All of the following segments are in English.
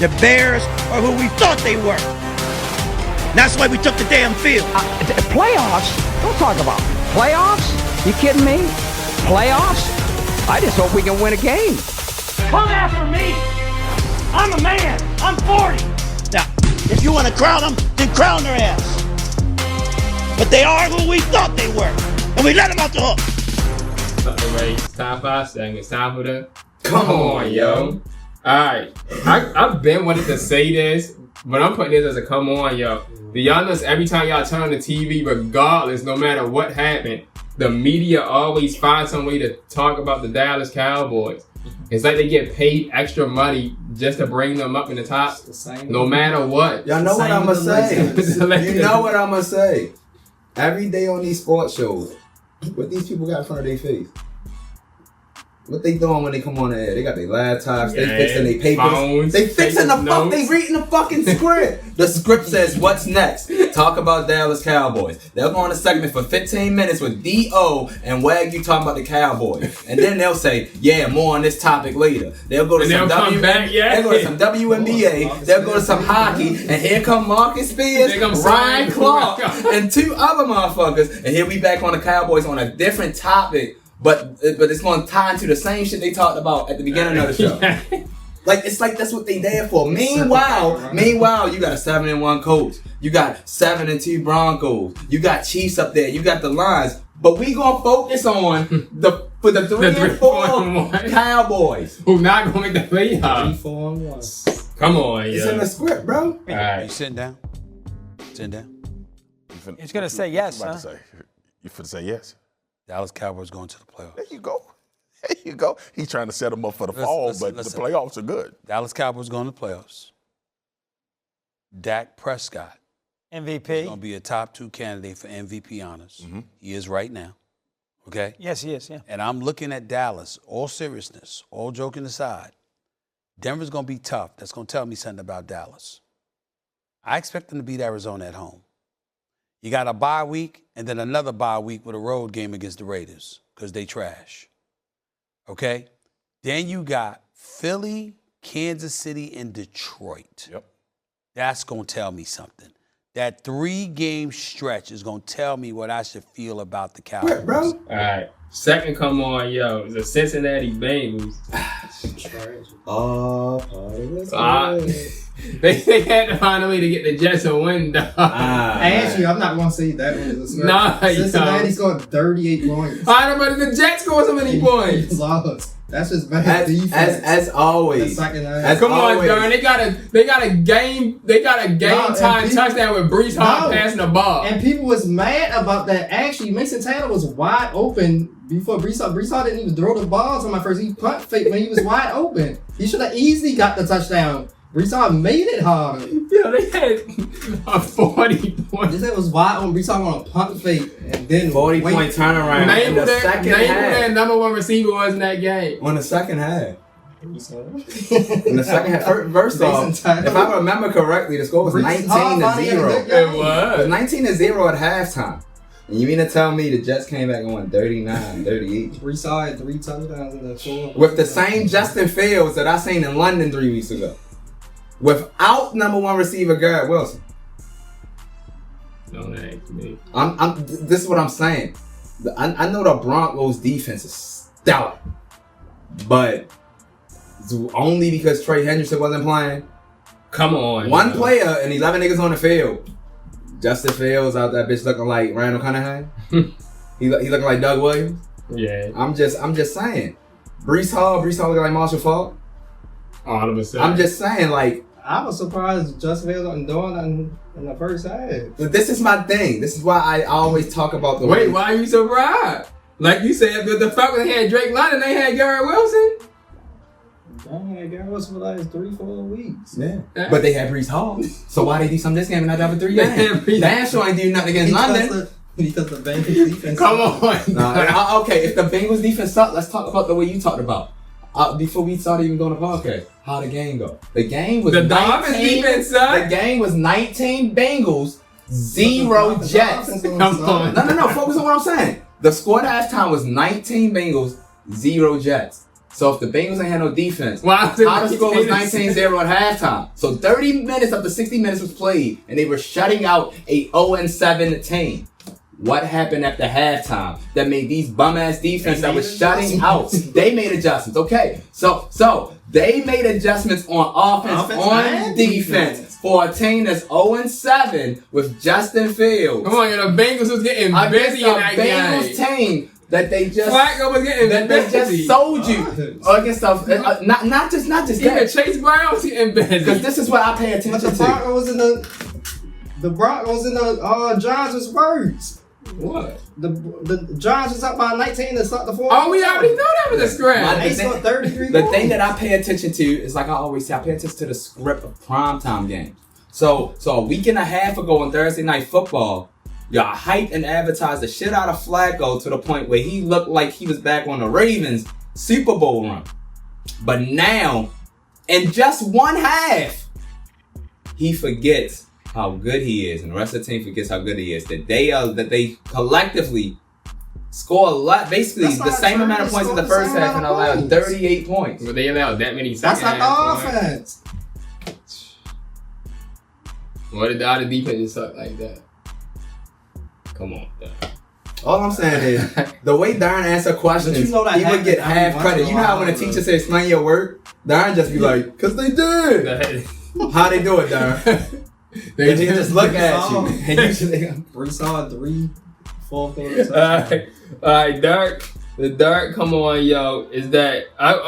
The Bears are who we thought they were. That's why we took the damn field. Playoffs? Don't talk about playoffs. You kidding me? Playoffs? I just hope we can win a game. Come after me. I'm a man. I'm 40. Now, if you want to crown them, then crown their ass. But they are who we thought they were. And we let them out the hook. Alright, it's time for our segment. It's time for the Come on, yo. Alright, I've been wanting to say this, but I'm putting this as a come on, yo. Do y'all notice every time y'all turn on the TV, regardless, no matter what happened, the media always finds some way to talk about the Dallas Cowboys. It's like they get paid extra money just to bring them up in the top, no matter what. Y'all know what I'm going to say. You know what I'm going to say. Every day on these sports shows, what these people got in front of their face? What they doing when they come on the air? They got their laptops, they fixing their papers, phones, they fixing the fuck, they reading the fucking script. The script says, what's next? Talk about Dallas Cowboys. They'll go on a segment for 15 minutes with D.O. and Wagyu talking about the Cowboys. And then they'll say, yeah, more on this topic later. They'll go to some WNBA, they'll go to some hockey, and here come Marcus Spears, Ryan Clark, and two other motherfuckers. And here we back on the Cowboys on a different topic. But it's going to tie into the same shit they talked about at the beginning of the show. Like, it's like that's what they there for. Meanwhile, you got a 7-1 coach. You got 7-2 Broncos. You got Chiefs up there. You got the Lions. But we going to focus on the 3-4 Cowboys. Who not going to make the playoffs. 3-4-1. Come on, It's in the script, bro. All right. You sitting down? Sitting down? He's going to say yes, huh? You finna say yes? Dallas Cowboys going to the playoffs. There you go. There you go. He's trying to set them up for the fall, but the playoffs are good. Dallas Cowboys going to the playoffs. Dak Prescott. MVP. He's going to be a top 2 candidate for MVP honors. Mm-hmm. He is right now. Okay? Yes, he is, yeah. And I'm looking at Dallas, all seriousness, all joking aside. Denver's going to be tough. That's going to tell me something about Dallas. I expect them to beat Arizona at home. You got a bye week and then another bye week with a road game against the Raiders because they trash. Okay? Then you got Philly, Kansas City, and Detroit. Yep. That's going to tell me something. That 3-game stretch is going to tell me what I should feel about the Cowboys. Bro. All right. Second come on, yo, is the Cincinnati Bengals. They had to find a way to get the Jets a win, dog. Actually, I'm not going to say that one is a script. Nah, Cincinnati scored 38 points. I know, but the Jets scored so many points. That's just bad defense. As always. Come on, Darrin. They got a game time touchdown with Breece Hall passing the ball. And people was mad about that. Actually, Mason Taylor was wide open before Breece Hall. Breece Hall didn't even throw the ball to my first. He punt fake when he was wide open. He should have easily got the touchdown. Breece Hall made it hard. Yeah, they had a 40 point. This was wide open. Breece Hall on a punt fake and then 40-point turnaround. Name who that number one receiver was in that game. On the second half. In the second half. First off, if I remember correctly, the score was 19-0. It was 19-0 at halftime. And you mean to tell me the Jets came back on 39-38? Breece Hall had 3 touchdowns in the fourth. With the same Justin Fields that I seen in London 3 weeks ago. Without number 1 receiver Garrett Wilson. Don't ask me. This is what I'm saying. I know the Broncos defense is stellar, but it's only because Trey Hendrickson wasn't playing. Come on. One player and 11 niggas on the field. Justin Fields out that bitch looking like Randall Cunningham. he looking like Doug Williams. Yeah. I'm just saying. Breece Hall looking like Marshall Faulk. All of a sudden. I'm just saying, like, I was surprised Justin Fields wasn't doing that in the first half. But this is my thing. This is why I always talk about the Wait, why are you surprised? Like you said, the Falcons had Drake London, they had Garrett Wilson. They had Garrett Wilson for the last 3-4 weeks. Yeah. But they had Breece Hall. So why they do something this game and not have a 3 game? Damn sure ain't do nothing against London. Because the Bengals defense. Come on. Okay, if the Bengals defense sucked, let's talk about the way you talked about. Before we started even doing the podcast, how the game go? The game was the Dolphins defense sucked. The game was 19 Bengals, 0 Jets. Come on. No. Focus on what I'm saying. The score at halftime was 19 Bengals, 0 Jets. So if the Bengals ain't had no defense, Wow, how the score was 19-0 at halftime. So 30 minutes of the 60 minutes was played, and they were shutting out a 0-7 team. What happened after halftime that made these bum-ass defense that was shutting out? They made adjustments. Okay, so they made adjustments on offense on defense for a team that's 0-7 with Justin Fields. Come on, the Bengals was getting busy in that Bengals game. Team that they just Flacco was getting that busy. they just sold you against stuff. Not just Even that. Chase Brown was getting busy. Because this is what I pay attention But to. the Broncos in the Giants was worse. What? The Giants was up by 19 to start the fourth. Oh, we already know that was a scram. They scored 33 The points. thing that I pay attention to is, like I always say, I pay attention to the script of primetime games. So a week and a half ago on Thursday Night Football, y'all hyped and advertised the shit out of Flacco to the point where he looked like he was back on the Ravens Super Bowl run. But now, in just one half, he forgets how good he is, and the rest of the team forgets how good he is. That they collectively score a lot, basically the same amount of points in the first half and allowed 38 points. But they allowed that many That's second not half the offense. What did the other defense just suck like that? Come on, dog. All I'm saying is, the way Darrin answer questions, But you know that he would get half once credit. in a You know how while, when a teacher says, explain your work, Darrin just be like, because they did. How they do it, Darrin? They just look at you. And you just Breece Hall 3 4 quarters. Alright, Dark. The Dark, come on, yo. Is that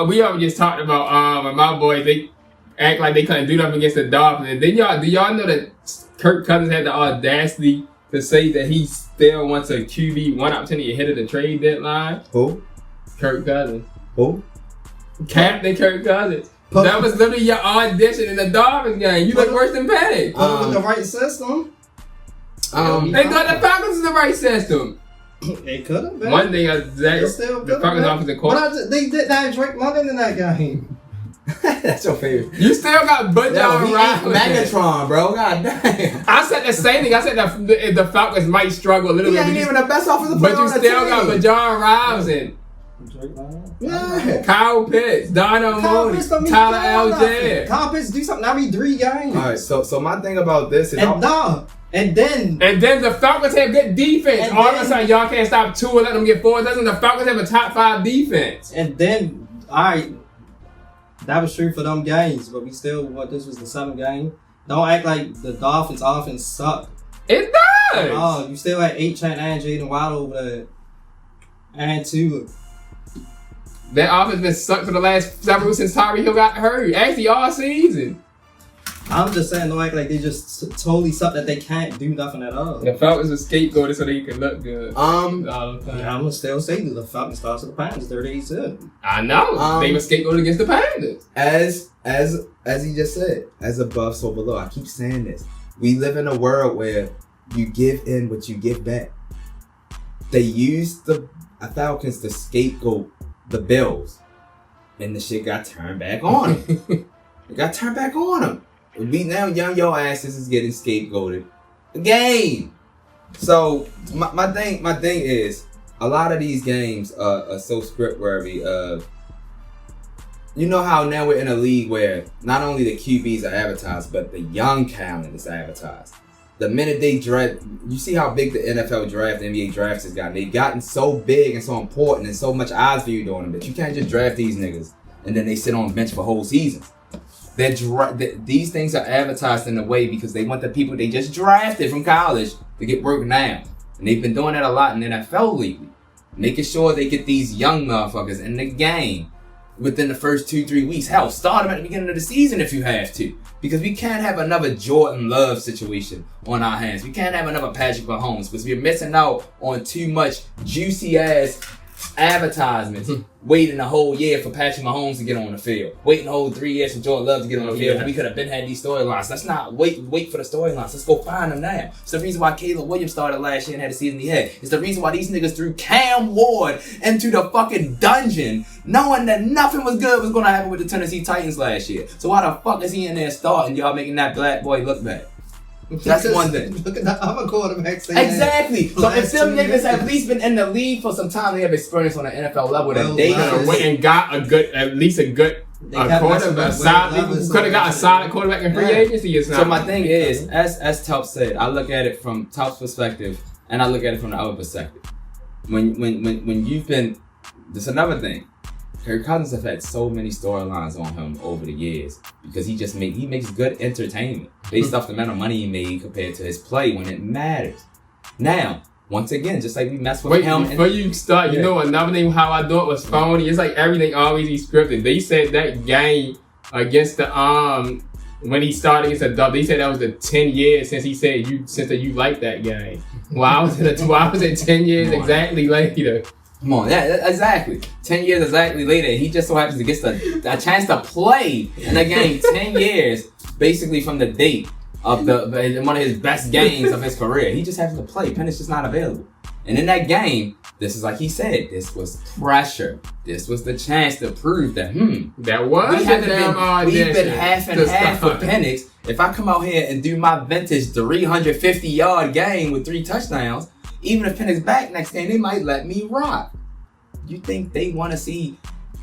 we already just talked about my boys, they act like they couldn't do nothing against the Dolphins. And then do y'all know that Kirk Cousins had the audacity to say that he still wants a QB one opportunity ahead of the trade deadline? Who? Kirk Cousins. Who? Captain Kirk Cousins. That was literally your audition in the Dolphins game. You look worse than Penix. With the right system. They thought the Falcons is the right system. It could have been. One thing, the Falcons offensive coordinator. But they didn't have Drake London in that game. That's your favorite. You still got Bud John He Ryan. ain't Megatron, bro. God damn. I said the same thing. I said the Falcons might struggle a little He bit. ain't even the best offensive But player you on the still team. got Bajon Robinson, Yeah. Kyle Pitts, Dono Mooney, Tyler Algier. Kyle Pitts do something every 3 games. All right, so my thing about this is... And then the Falcons have good defense. And All of a then- sudden, y'all can't stop 2 and let them get 4. Doesn't the Falcons have a top 5 defense? And then, alright, that was true for them games, but we still, this was the 7th game. Don't act like the Dolphins' offense sucked. It does. Oh, you still had 8 Chan and Jaden Waddle over there. And 2. That offense been sucked for the last several since Tyreek Hill got hurt. Actually, all season. I'm just saying, don't act like they just totally suck that they can't do nothing at all. The Falcons were scapegoated so they can look good. I'm gonna still say that the Falcons lost to the Panthers 38-7. I know. They were scapegoated against the Panthers. As he just said, as above, so below. I keep saying this. We live in a world where you give in what you give back. They used the Falcons to scapegoat the Bills, and the shit got turned back on them. It got turned back on them. We now young your asses is getting scapegoated again. So my thing is, a lot of these games are so script worthy. You know how now we're in a league where not only the QBs are advertised, but the young talent is advertised. The minute they draft, you see how big the NFL draft, the NBA drafts has gotten. They've gotten so big and so important and so much eyes viewed on them that you can't just draft these niggas and then they sit on the bench for whole seasons. These things are advertised in a way because they want the people they just drafted from college to get work now. And they've been doing that a lot in the NFL lately. Making sure they get these young motherfuckers in the game within the first 2-3 weeks. Hell, start them at the beginning of the season if you have to. Because we can't have another Jordan Love situation on our hands. We can't have another Patrick Mahomes because we're missing out on too much juicy ass advertisements. Waiting a whole year for Patrick Mahomes to get on the field. Waiting a whole 3 years for Jordan Love to get on the field. We could have been had these storylines. Let's not wait for the storylines. Let's go find them now. It's the reason why Caleb Williams started last year and had the season he had. It's the reason why these niggas threw Cam Ward into the fucking dungeon knowing that nothing was good was going to happen with the Tennessee Titans last year. So why the fuck is he in there starting? Y'all making that black boy look bad? That's one thing. Look at the other quarterbacks. Exactly. So if them niggas have at least been in the league for some time, they have experience on the NFL level that they could have went and got at least a good quarterback. Could have got a solid quarterback in free agency. It's not. So my thing is, as Telp said, I look at it from Telp's perspective, and I look at it from the other perspective. When you've been, there's another thing. Kirk Cousins have had so many storylines on him over the years because he makes good entertainment based off the amount of money he made compared to his play when it matters. Now, once again, just like we mess with him. Before you start, you know another thing how I thought was phony. It's like everything always be scripted. They said that game against the when he started against the Dub, they said that was the 10 years since he said you liked that game. Why was it 10 years exactly later? Come on, yeah, exactly. 10 years exactly later, he just so happens to get a chance to play in a game 10 years, basically from the date of one of his best games of his career. He just happens to play. Penix just not available. And in that game, this is like he said, this was pressure. This was the chance to prove that, that was we've been half and half with Penix. If I come out here and do my vintage 350-yard game with 3 touchdowns, even if Penix back next game, they might let me rock. You think they want to see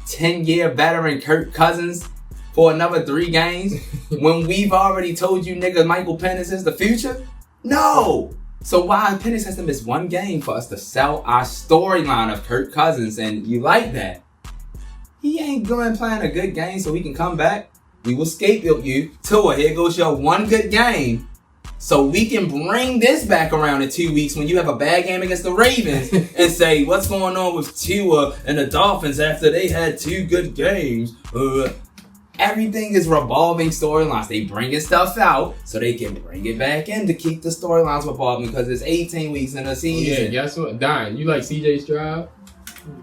10-year veteran Kirk Cousins for another 3 games when we've already told you niggas Michael Penix is the future? No! So why Penix has to miss 1 game for us to sell our storyline of Kirk Cousins, and you like that? He ain't going playing a good game so he can come back. We will scapegoat you. Tua, here goes your 1 good game. So we can bring this back around in 2 weeks when you have a bad game against the Ravens and say, what's going on with Tua and the Dolphins after they had 2 good games? Everything is revolving storylines. They bringing stuff out so they can bring it back in to keep the storylines revolving because it's 18 weeks in a season. Yeah, guess what? Darrin, you like CJ Stroud?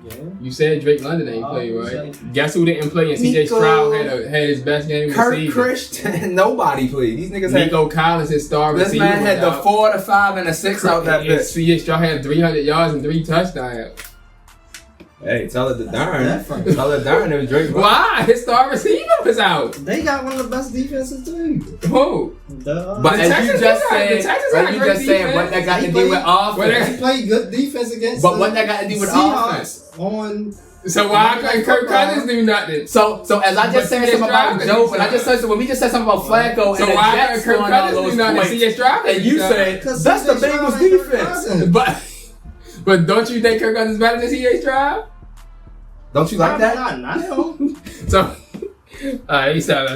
Yeah. You said Drake London ain't play, right? Guess who didn't play and CJ Stroud had his best game of the season? Kirk Christian, nobody played. These niggas Nico Collins, his star receiver. This man had the 4, the 5, and the 6 out that bitch. CJ Stroud had 300 yards and 3 touchdowns. Hey, tell it to Darrin. Tell it to Darrin it was Drake. Why? His star receiver was out. They got one of the best defenses too. Who? But as you just said, what that got to do with offense? He played good defense against. But what that got to do with offense? So why couldn't Kirk Cousins do nothing? So as I just said something about Joe, when we just said something about Flacco, so and why couldn't Kirk Cousins do nothing? CJ Stroud, and you said that's the Bengals defense. But don't you think Kirk Cousins is better than CJ Stroud? Don't you like that? Not him. So, he said